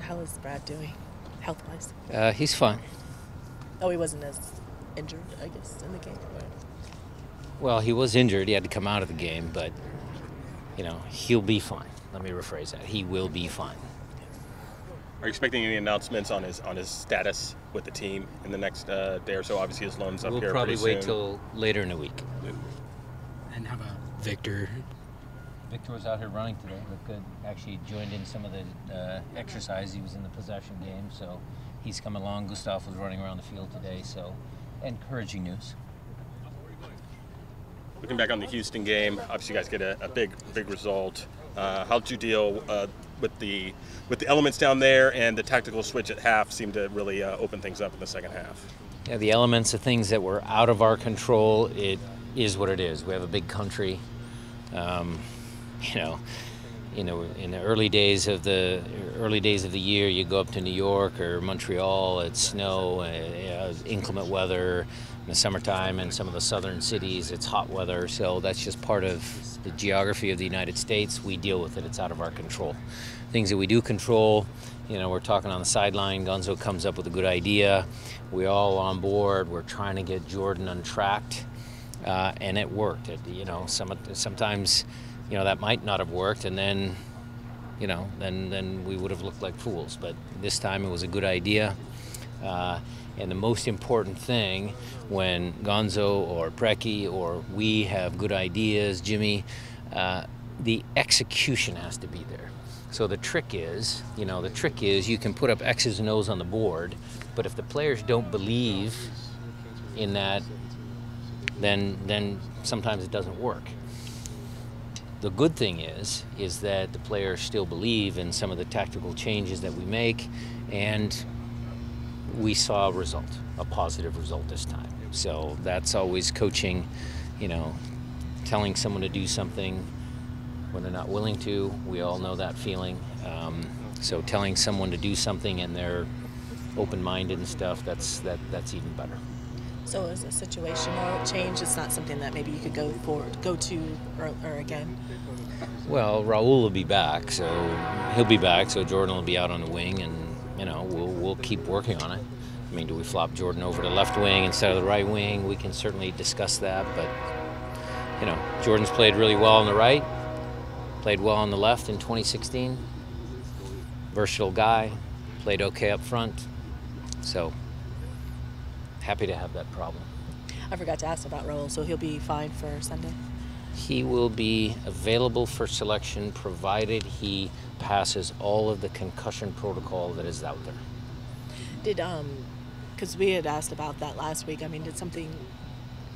How is Brad doing, health-wise? He's fine. Oh, he wasn't as injured, I guess, in the game. Or... Well, he was injured. He had to come out of the game, but, he'll be fine. Let me rephrase that. He will be fine. Are you expecting any announcements on his status with the team in the next day or so? Obviously, his loan's up here pretty soon. We'll probably wait till later in the week. And how about Victor? Victor was out here running today. Looked good. Actually joined in some of the exercise. He was in the possession game, so he's come along. Gustav was running around the field today, so encouraging news. Looking back on the Houston game, obviously you guys get a big result. How did you deal with the elements down there, and the tactical switch at half seemed to really open things up in the second half? Yeah, the elements of things that were out of our control, it is what it is. We have a big country. In the early days of the year, you go up to New York or Montreal, it's snow, inclement weather. In the summertime, in some of the southern cities, it's hot weather. So that's just part of the geography of the United States. We deal with it. It's out of our control. Things that we do control, we're talking on the sideline. Gonzo comes up with a good idea. We're all on board. We're trying to get Jordan untracked, and it worked. Sometimes. That might not have worked, and then, then we would have looked like fools. But this time it was a good idea. And the most important thing when Gonzo or Preki or we have good ideas, Jimmy, the execution has to be there. So the trick is you can put up X's and O's on the board, but if the players don't believe in that, then sometimes it doesn't work. The good thing is that the players still believe in some of the tactical changes that we make, and we saw a positive result this time. So that's always coaching, telling someone to do something when they're not willing to. We all know that feeling. So telling someone to do something and they're open-minded and stuff, that's even better. So is a situational change? It's not something that maybe you could go to or again? Well, Raul will be back, so he'll be back. So Jordan will be out on the wing, and we'll keep working on it. I mean, do we flop Jordan over to left wing instead of the right wing? We can certainly discuss that, but Jordan's played really well on the right, played well on the left in 2016. Versatile guy, played okay up front, so. Happy to have that problem. I forgot to ask about Raul, so he'll be fine for Sunday? He will be available for selection provided he passes all of the concussion protocol that is out there. Did, because we had asked about that last week, did something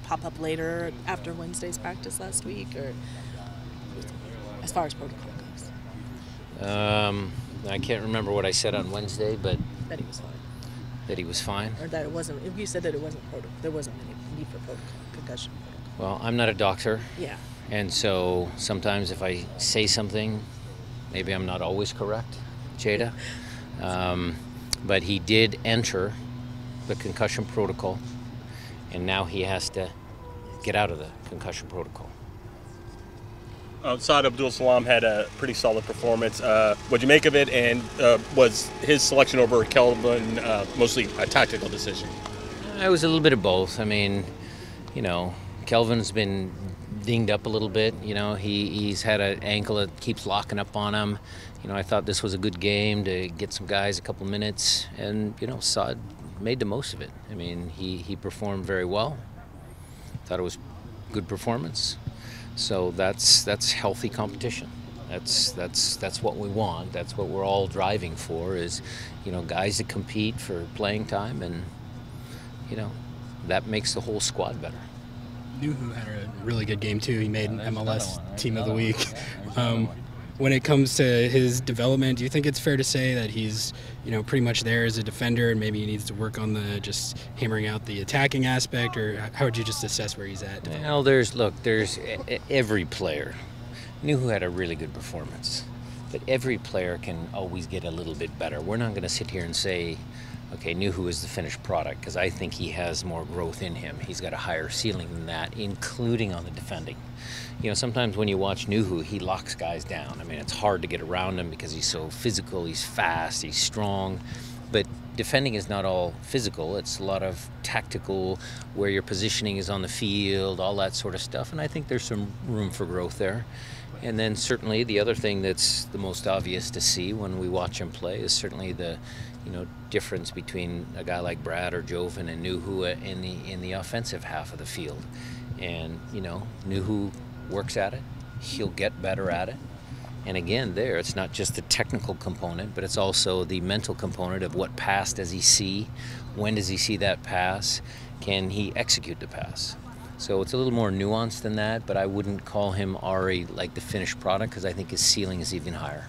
pop up later after Wednesday's practice last week, or as far as protocol goes? I can't remember what I said on Wednesday, but that he was fine. That he was fine? Or that it wasn't, if you said that it wasn't there wasn't any need for concussion protocol. Well, I'm not a doctor. Yeah. And so sometimes if I say something, maybe I'm not always correct, Jada. But he did enter the concussion protocol, and now he has to get out of the concussion protocol. Saad Abdullah Salaam had a pretty solid performance. What'd you make of it, and was his selection over Kelvin mostly a tactical decision? It was a little bit of both. Kelvin's been dinged up a little bit. He's had an ankle that keeps locking up on him. I thought this was a good game to get some guys a couple minutes, and Saad made the most of it. He performed very well. Thought it was a good performance. So that's healthy competition. That's what we want. That's what we're all driving for, is guys that compete for playing time, and that makes the whole squad better. Nuhu had a really good game too. He made MLS Team of the Week. When it comes to his development, do you think it's fair to say that he's pretty much there as a defender, and maybe he needs to work on the just hammering out the attacking aspect, or how would you just assess where he's at? Well, there's every player. Nuhu had a really good performance, but every player can always get a little bit better. We're not going to sit here and say, okay, Nuhu is the finished product, because I think he has more growth in him. He's got a higher ceiling than that, including on the defending. You know, sometimes when you watch Nuhu, he locks guys down. I mean, it's hard to get around him because he's so physical, he's fast, he's strong. But defending is not all physical. It's a lot of tactical, where your positioning is on the field, all that sort of stuff. And I think there's some room for growth there. And then certainly the other thing that's the most obvious to see when we watch him play is certainly the, difference between a guy like Brad or Joven and Nuhu in the offensive half of the field. And, Nuhu works at it. He'll get better at it. And again, it's not just the technical component, but it's also the mental component of what pass does he see, when does he see that pass, can he execute the pass. So it's a little more nuanced than that, but I wouldn't call him already like the finished product, because I think his ceiling is even higher.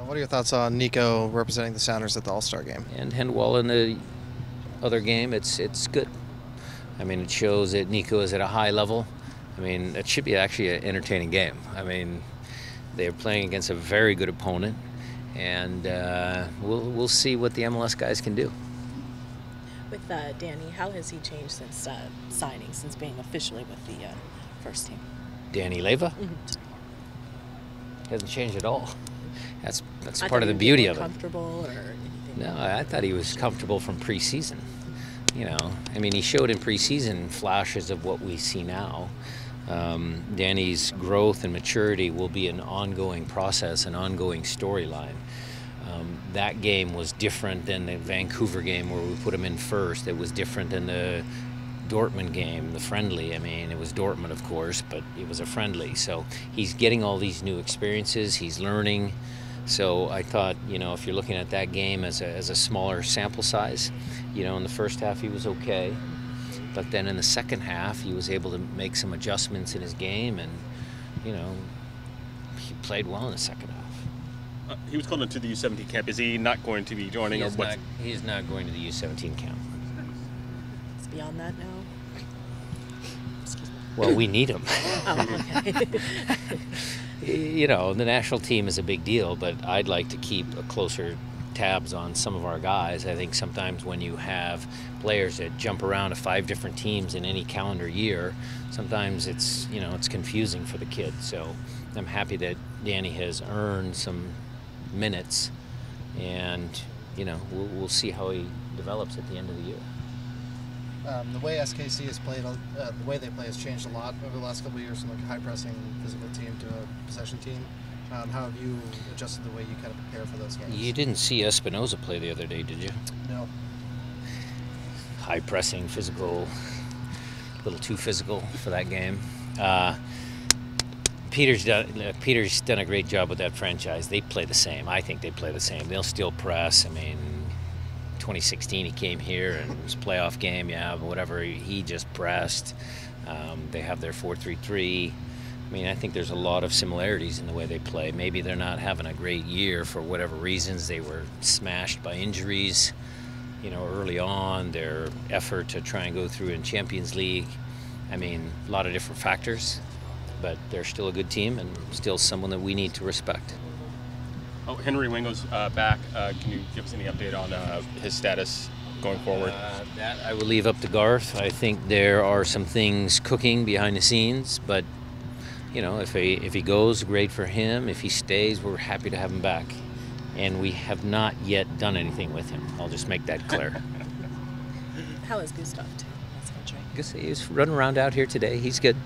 What are your thoughts on Nico representing the Sounders at the All-Star game? And Handwalla in the other game, it's good. I mean, it shows that Nico is at a high level. I mean, it should be actually an entertaining game. I mean, they're playing against a very good opponent, and we'll see what the MLS guys can do. With Danny, how has he changed since signing, since being officially with the first team? Danny Leyva? Mm-hmm. Hasn't changed at all. That's part of the beauty of it. Comfortable or anything? No, I thought he was comfortable from preseason. I mean, he showed in preseason flashes of what we see now. Danny's growth and maturity will be an ongoing process, an ongoing storyline. That game was different than the Vancouver game where we put him in first. It was different than the Dortmund game, the friendly. I mean, it was Dortmund, of course, but it was a friendly. So he's getting all these new experiences. He's learning. So I thought, if you're looking at that game as a smaller sample size, in the first half he was okay. But then in the second half, he was able to make some adjustments in his game, and, he played well in the second half. He was called into the U17 camp. Is he not going to be joining? He's not going to the U17 camp. It's beyond that now? Well, we need him. Oh, okay. The national team is a big deal, but I'd like to keep a closer tabs on some of our guys. I think sometimes when you have players that jump around to 5 different teams in any calendar year, sometimes it's confusing for the kids. So I'm happy that Danny has earned some minutes, and we'll see how he develops at the end of the year. The way SKC has played, the way they play has changed a lot over the last couple of years from like a high-pressing physical team to a possession team. How have you adjusted the way you kind of prepare for those games? You didn't see Espinoza play the other day, did you? No. High-pressing, physical, a little too physical for that game. Peter's done a great job with that franchise. They play the same. I think they play the same. They'll still press. I mean, 2016 he came here and it was a playoff game, but whatever, he just pressed. They have their 4-3-3. I mean, I think there's a lot of similarities in the way they play. Maybe they're not having a great year for whatever reasons. They were smashed by injuries, early on. Their effort to try and go through in Champions League. I mean, a lot of different factors, but they're still a good team and still someone that we need to respect. Oh, Henry Wingo's back. Can you give us any update on his status going forward? That I will leave up to Garth. I think there are some things cooking behind the scenes, but if he goes, great for him. If he stays, we're happy to have him back. And we have not yet done anything with him. I'll just make that clear. How is Gustav too? That's country. He's running around out here today. He's good.